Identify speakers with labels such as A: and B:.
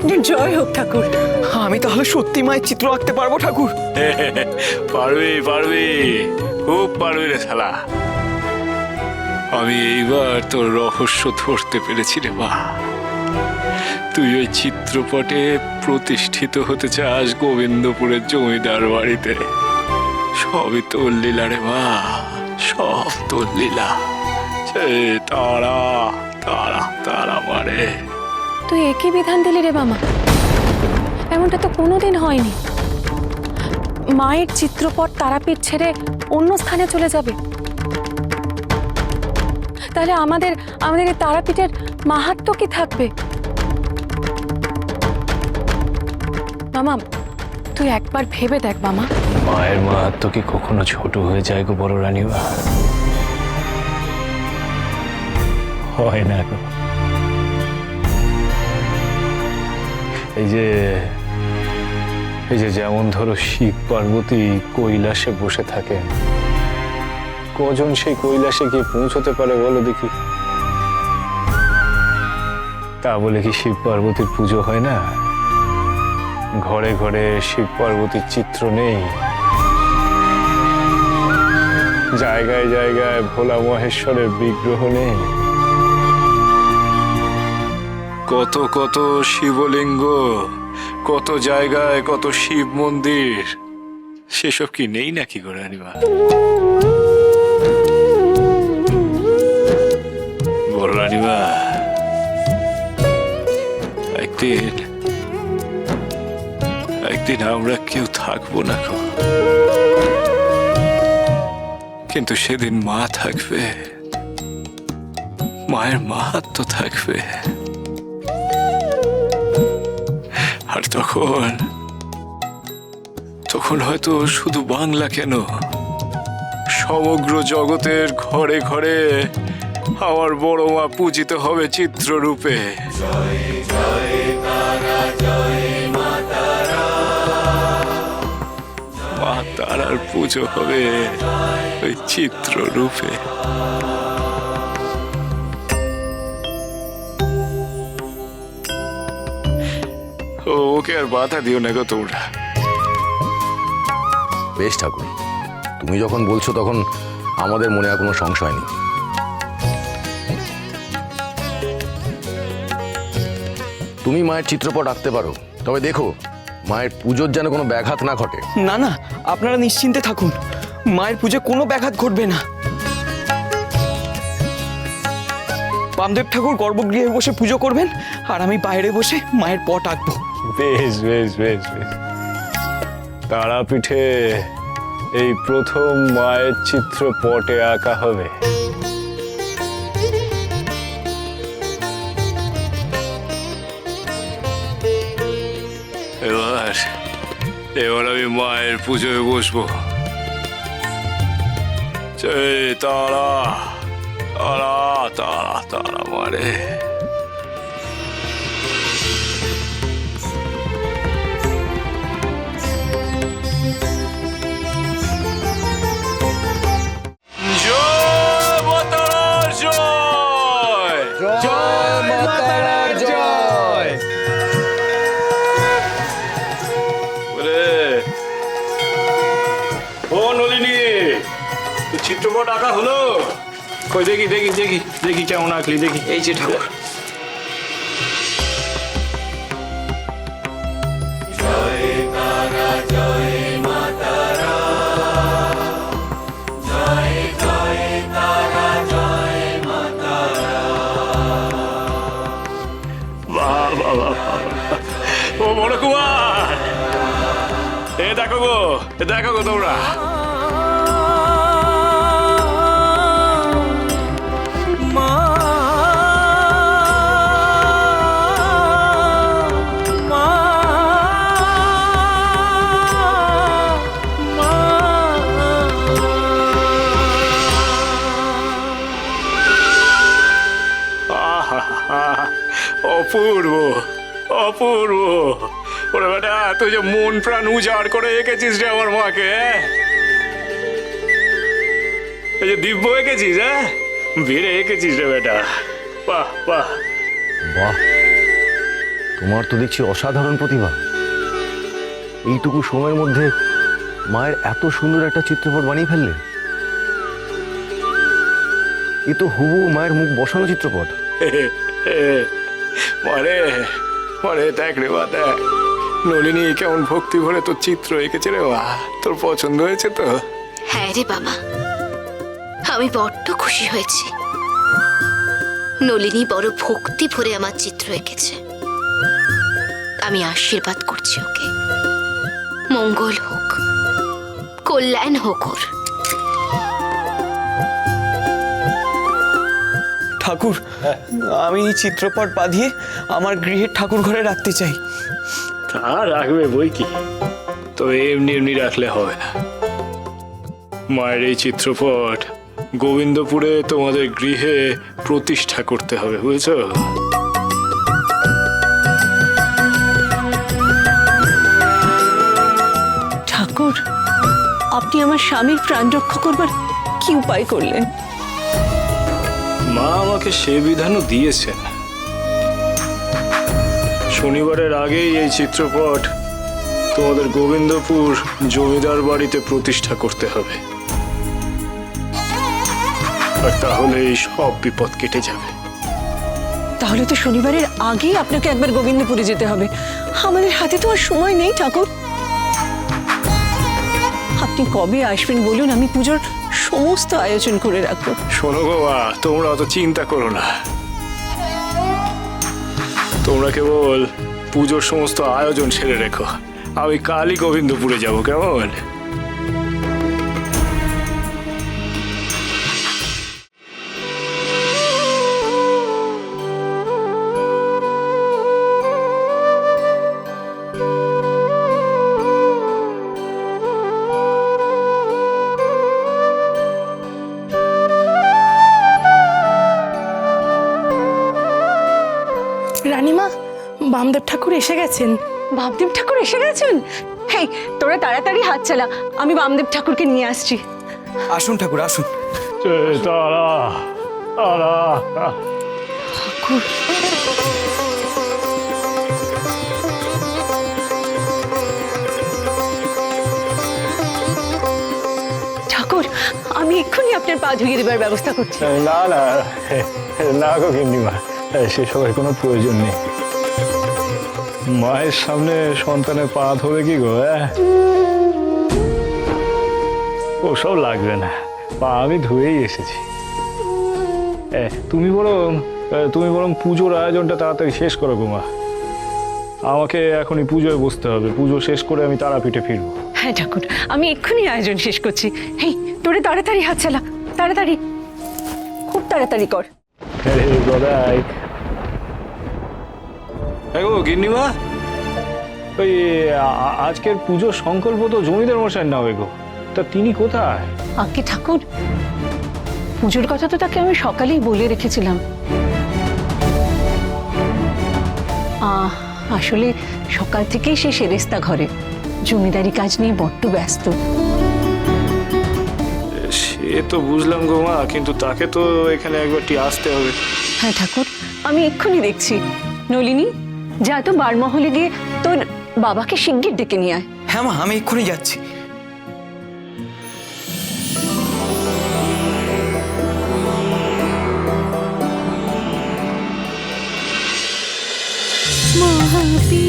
A: আপনার জয় হোক ঠাকুর।
B: আমি তাহলে সত্যি মায়ের চিত্র আঁকতে পারবো ঠাকুর?
C: পারবি পারবি, খুব পারবি রে শালা। আমি এইবার তোর রহস্য ধরতে পেরেছি রে মা। তুই ওই চিত্রপটে প্রতিষ্ঠিত হতে চাস গোবিন্দপুরের জমিদার বাড়িতে। সবই তোর লীলা রে মা, সব তোর লীলা। তারা তারা তারা মারে।
A: তুই একই বিধান দিলি রে মামা, এমনটা তো কোনোদিন হয়নি। মায়ের চিত্রপট তারাপীঠ ছেড়ে অন্য স্থানে চলে যাবে, তাহলে আমাদের আমাদের এই তারাপীঠের মাহাত্ম্য কি থাকবে? মামা তুই একবার ভেবে দেখ মামা।
C: মায়ের মাহাত্ম্য কি কখনো ছোট হয়ে যায় গো বড় রানীমা? হয় না গো। এই যে যেমন ধরো শিব পার্বতী কৈলাসে বসে থাকেন, কজন সেই কৈলাসে গিয়ে পৌঁছতে পারে বলো দেখি? তা বলে কি শিব পার্বতীর পুজো হয় না? ঘরে ঘরে শিব পার্বতীর চিত্র নেই? জায়গায় জায়গায় ভোলা মহেশ্বরের বিগ্রহ নেই? কত কত শিবলিঙ্গ, কত জায়গায় কত শিব মন্দির, সেসব কি নেই নাকি গো রানীমা? বড় রানীমা, একদিন আমরা কেউ থাকবো না গো, কিন্তু সেদিন মা থাকবে, মায়ের মাহাত্ম্য থাকবে। আর তখন হয়তো শুধু বাংলা কেন, সমগ্র জগতের ঘরে ঘরে আমার বড় মা পূজিত হবে চিত্ররূপে। মা তারার পুজো হবে ওই চিত্ররূপে। ওকে আর বাধা দিও না গো তোমরা।
D: বেশ ঠাকুর, তুমি যখন বলছো তখন আমাদের মনে আর কোনো সংশয় নেই। তুমি মায়ের চিত্রপট আঁকতে পারো, তবে দেখো মায়ের পুজোর যেন কোনো ব্যাঘাত না ঘটে।
B: না না, আপনারা নিশ্চিন্তে থাকুন, মায়ের পুজো কোনো ব্যাঘাত ঘটবে না। বামদেব ঠাকুর গর্ভগৃহে বসে পুজো করবেন, আর আমি বাইরে বসে মায়ের পট আঁকবো।
C: বেশ বেশ বেশ বেশ। তারাপীঠে এই প্রথম মায়ের চিত্রপটে আঁকা হবে। এবার আমি মায়ের পুজোয় বসবো। তারা তারা তারা তারা মারে। চিত্রপট আঁকা হলো? কই দেখি দেখি দেখি দেখি কেমন আঁকলি দেখি।
B: এই যে ঠাকুর।
C: ও বড় কুমার, দেখো গো তোমরা। অপূর্ব অপূর্ব। ওরে বেটা, তুই যে মন প্রাণ উজাড় করে এঁকেছিস রে আমার মাকে। এই যে দিব্য এঁকেছিস, হ্যাঁ, বেড়ে এঁকেছিস রে বেটা। বাহ বাহ
D: বাহ, তোমার তো দেখছি অসাধারণ প্রতিভা। এইটুকু সময়ের মধ্যে মায়ের এত সুন্দর একটা চিত্রপট বানিয়ে ফেললে। এ তো হুবহু মায়ের মুখ বসানো চিত্রপট।
C: মারে মারে, দেখ রে বা, দেখ নলিনী কেমন ভক্তি ভরে তোর চিত্র এঁকেছে রে বা। তোর পছন্দ হয়েছে তো?
E: হ্যাঁ রে বাবা, আমি বড্ড খুশি হয়েছি। নলিনী বড় ভক্তি ভরে আমার চিত্র এঁকেছে। আমি আশীর্বাদ করছি ওকে, মঙ্গল হোক, কল্যাণ হোক ওর।
B: ঠাকুর, আমি এই চিত্রপট বাঁধিয়ে আমার গৃহের ঠাকুর ঘরে রাখতে চাই।
C: তা রাখবে বই কি, তো এমনি এমনি রাখলে হবে না। মায়ের এই চিত্রপট গোবিন্দপুরে তোমাদের গৃহে প্রতিষ্ঠা করতে হবে, বুঝেছো?
A: ঠাকুর, আপনি আমার স্বামীর প্রাণ রক্ষা করবার কি উপায় করলেন?
C: মা আমাকে সে বিধানও দিয়েছেন। শনিবারের আগেই এই চিত্রপট তোমাদের গোবিন্দপুর জমিদার বাড়িতে প্রতিষ্ঠা করতে হবে, আর তাহলে এই সব বিপদ কেটে যাবে।
A: তাহলে তো শনিবারের আগেই আপনাকে একবার গোবিন্দপুরে যেতে হবে। আমাদের হাতে তো আর সময় নেই ঠাকুর। আপনি কবে আসবেন বলুন, আমি পুজোর সমস্ত আয়োজন করে রাখবো।
C: শোনো গো মা, তোমরা অত চিন্তা করো না। তোমরা কেবল পুজোর সমস্ত আয়োজন সেরে রেখো। আমি কালই গোবিন্দপুরে যাব, কেমন?
F: রানীমা, বামদেব ঠাকুর এসে গেছেন।
A: বামদেব ঠাকুর এসে গেছেন? হেই, তোরা তাড়াতাড়ি হাত চালা, আমি বামদেব ঠাকুরকে নিয়ে আসছি।
B: আসুন ঠাকুর, আসুন।
C: তারা তারা
A: ঠাকুর, ঠাকুর, আমি এক্ষুনি আপনার পা ধুয়ে দেবার ব্যবস্থা করছি।
C: না না না গো গিন্নিমা, সেসবের কোনো প্রয়োজন নেই। মায়ের সামনে সন্তানের পা ধরে কি গো? ওসব লাগবে না, পা আমি ধুয়েই এসেছি। তুমি বরং পুজোর আয়োজনটা তাড়াতাড়ি শেষ করো গো মা। আমাকে এখনই পুজোয় বসতে হবে। পুজো শেষ করে আমি তারাপীঠে ফিরবো।
A: হ্যাঁ ঠাকুর, আমি এক্ষুনি আয়োজন শেষ করছি। হেই, তোরে তাড়াতাড়ি হাত চালা, তাড়াতাড়ি, খুব তাড়াতাড়ি কর।
C: দাদাই গো গিন্নিমা, ওই আজকের পুজোর সংকল্প তো জমিদার মশাই না গো, তা তিনি কোথায়?
A: আগে ঠাকুর, পুজোর কথা তো তাকে আমি সকালেই বলে রেখেছিলাম। আসলে সকাল থেকেই সে সেরেস্তা ঘরে, জমিদারি কাজ নিয়ে বড্ড ব্যস্ত।
C: সে তো বুঝলাম গো মা, কিন্তু তাকে তো এখানে একবারটি আসতে হবে।
A: হ্যাঁ ঠাকুর, আমি এক্ষুনি দেখছি। নলিনী, যা তো বারমহলে গিয়ে তোর বাবাকে শিগগির ডেকে নিয়ে আয়।
B: হ্যাঁ মা, আমি এক্ষুনি যাচ্ছি।
A: মহাবীর